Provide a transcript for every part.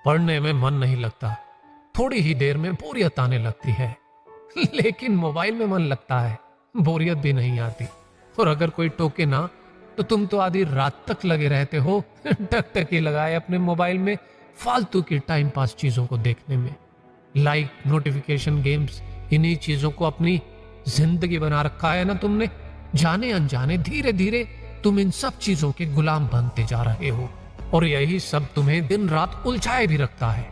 पढ़ने में मन नहीं लगता, थोड़ी ही देर में बोरियत आने लगती है। लेकिन मोबाइल में मन लगता है, बोरियत भी नहीं आती। और अगर कोई टोके ना तो तुम तो आधी रात तक लगे रहते हो टकटकी लगाए अपने मोबाइल में फालतू की टाइम पास चीजों को देखने में। लाइक, नोटिफिकेशन, गेम्स, इन्हीं चीजों को अपनी जिंदगी बना रखा है ना तुमने। जाने अनजाने धीरे धीरे तुम इन सब चीजों के गुलाम बनते जा रहे हो और यही सब तुम्हें दिन रात उलझाए भी रखता है।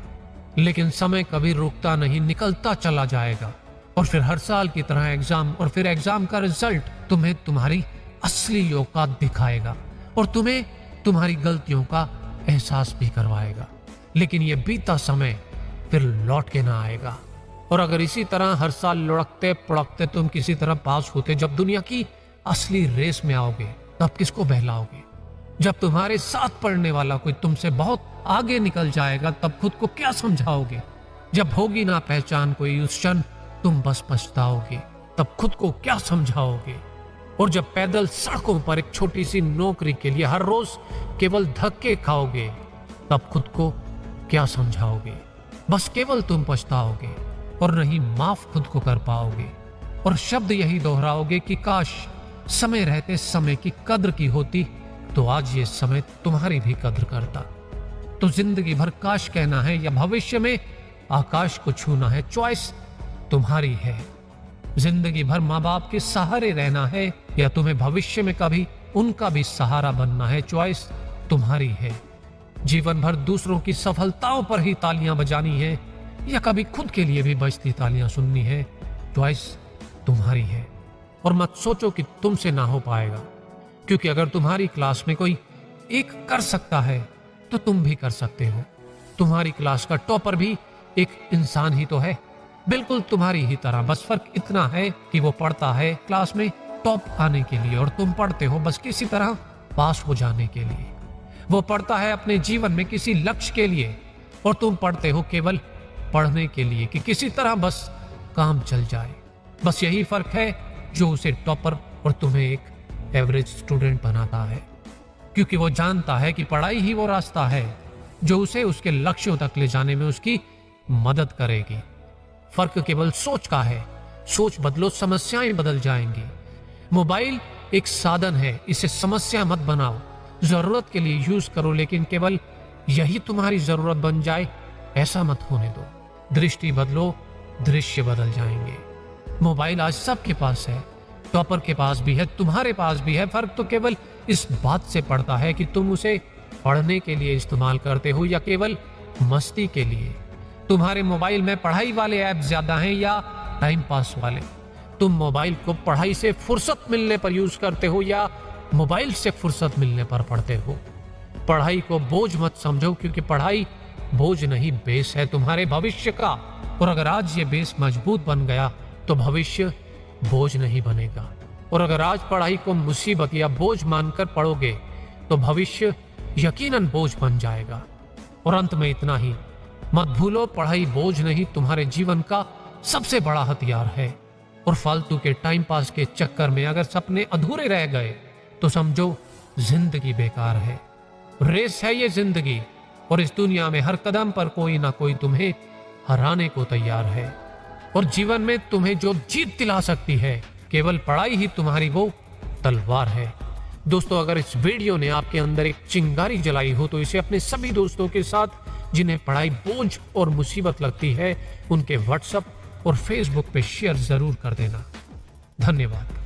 लेकिन समय कभी रुकता नहीं, निकलता चला जाएगा और फिर हर साल की तरह एग्जाम, और फिर एग्जाम का रिजल्ट तुम्हें तुम्हारी असली औकात दिखाएगा और तुम्हें तुम्हारी गलतियों का एहसास भी करवाएगा। लेकिन ये बीता समय फिर लौट के ना आएगा। और अगर इसी तरह हर साल लुढ़कते पुढ़कते तुम किसी तरह पास होते, जब दुनिया की असली रेस में आओगे तब किसको बहलाओगे? जब तुम्हारे साथ पढ़ने वाला कोई तुमसे बहुत आगे निकल जाएगा तब खुद को क्या समझाओगे? जब होगी ना पहचान कोई, उस क्षण तुम बस पछताओगे, तब खुद को क्या समझाओगे? और जब पैदल सड़कों पर एक छोटी सी नौकरी के लिए हर रोज केवल धक्के खाओगे, तब खुद को क्या समझाओगे? बस केवल तुम पछताओगे और नहीं माफ खुद को कर पाओगे और शब्द यही दोहराओगे कि काश समय रहते समय की कद्र की होती तो आज ये समय तुम्हारी भी कद्र करता। तो जिंदगी भर काश कहना है या भविष्य में आकाश को छूना है, चॉइस तुम्हारी है। जिंदगी भर माँ बाप के सहारे रहना है या तुम्हें भविष्य में कभी उनका भी सहारा बनना है, चॉइस तुम्हारी है। जीवन भर दूसरों की सफलताओं पर ही तालियां बजानी है या कभी खुद के लिए भी बजती तालियां सुननी है, चॉइस तुम्हारी है। और मत सोचो कि तुमसे ना हो पाएगा, क्योंकि अगर तुम्हारी क्लास में कोई एक कर सकता है तो तुम भी कर सकते हो। तुम्हारी क्लास का टॉपर भी एक इंसान ही तो है, बिल्कुल तुम्हारी ही तरह। बस फर्क इतना है कि वो पढ़ता है क्लास में टॉप आने के लिए और तुम पढ़ते हो बस किसी तरह पास हो जाने के लिए। वो पढ़ता है अपने जीवन में किसी लक्ष्य के लिए और तुम पढ़ते हो केवल पढ़ने के लिए कि किसी तरह बस काम चल जाए। बस यही फर्क है जो उसे टॉपर और तुम्हें एक एवरेज स्टूडेंट बनाता है, क्योंकि वो जानता है कि पढ़ाई ही वो रास्ता है जो उसे उसके लक्ष्यों तक ले जाने में उसकी मदद करेगी। फर्क केवल सोच का है। सोच बदलो, समस्याएं बदल जाएंगी। मोबाइल एक साधन है, इसे समस्या मत बनाओ। जरूरत के लिए यूज करो, लेकिन केवल यही तुम्हारी जरूरत बन जाए ऐसा मत होने दो। दृष्टि बदलो, दृश्य बदल जाएंगे। मोबाइल आज सबके पास है, टॉपर के पास भी है, तुम्हारे पास भी है। फर्क तो केवल इस बात से पड़ता है कि तुम उसे पढ़ने के लिए इस्तेमाल करते हो या केवल मस्ती के लिए। तुम्हारे मोबाइल में पढ़ाई वाले ऐप ज्यादा हैं या टाइम पास वाले? तुम मोबाइल को पढ़ाई से फुर्सत मिलने पर यूज करते हो या मोबाइल से फुर्सत मिलने पर पढ़ते हो? पढ़ाई को बोझ मत समझो, क्योंकि पढ़ाई बोझ नहीं, बेस है तुम्हारे भविष्य का। और अगर आज ये बेस मजबूत बन गया तो भविष्य बोझ नहीं बनेगा। और अगर आज पढ़ाई को मुसीबत या बोझ मानकर पढ़ोगे तो भविष्य यकीनन बोझ बन जाएगा। और अंत में इतना ही, मत भूलो, पढ़ाई बोझ नहीं, तुम्हारे जीवन का सबसे बड़ा हथियार है। और फालतू के टाइम पास के चक्कर में अगर सपने अधूरे रह गए तो समझो जिंदगी बेकार है। रेस है ये जिंदगी और इस दुनिया में हर कदम पर कोई ना कोई तुम्हें हराने को तैयार है। और जीवन में तुम्हें जो जीत दिला सकती है, केवल पढ़ाई ही तुम्हारी वो तलवार है। दोस्तों, अगर इस वीडियो ने आपके अंदर एक चिंगारी जलाई हो तो इसे अपने सभी दोस्तों के साथ जिन्हें पढ़ाई बोझ और मुसीबत लगती है, उनके व्हाट्सएप और फेसबुक पे शेयर जरूर कर देना। धन्यवाद।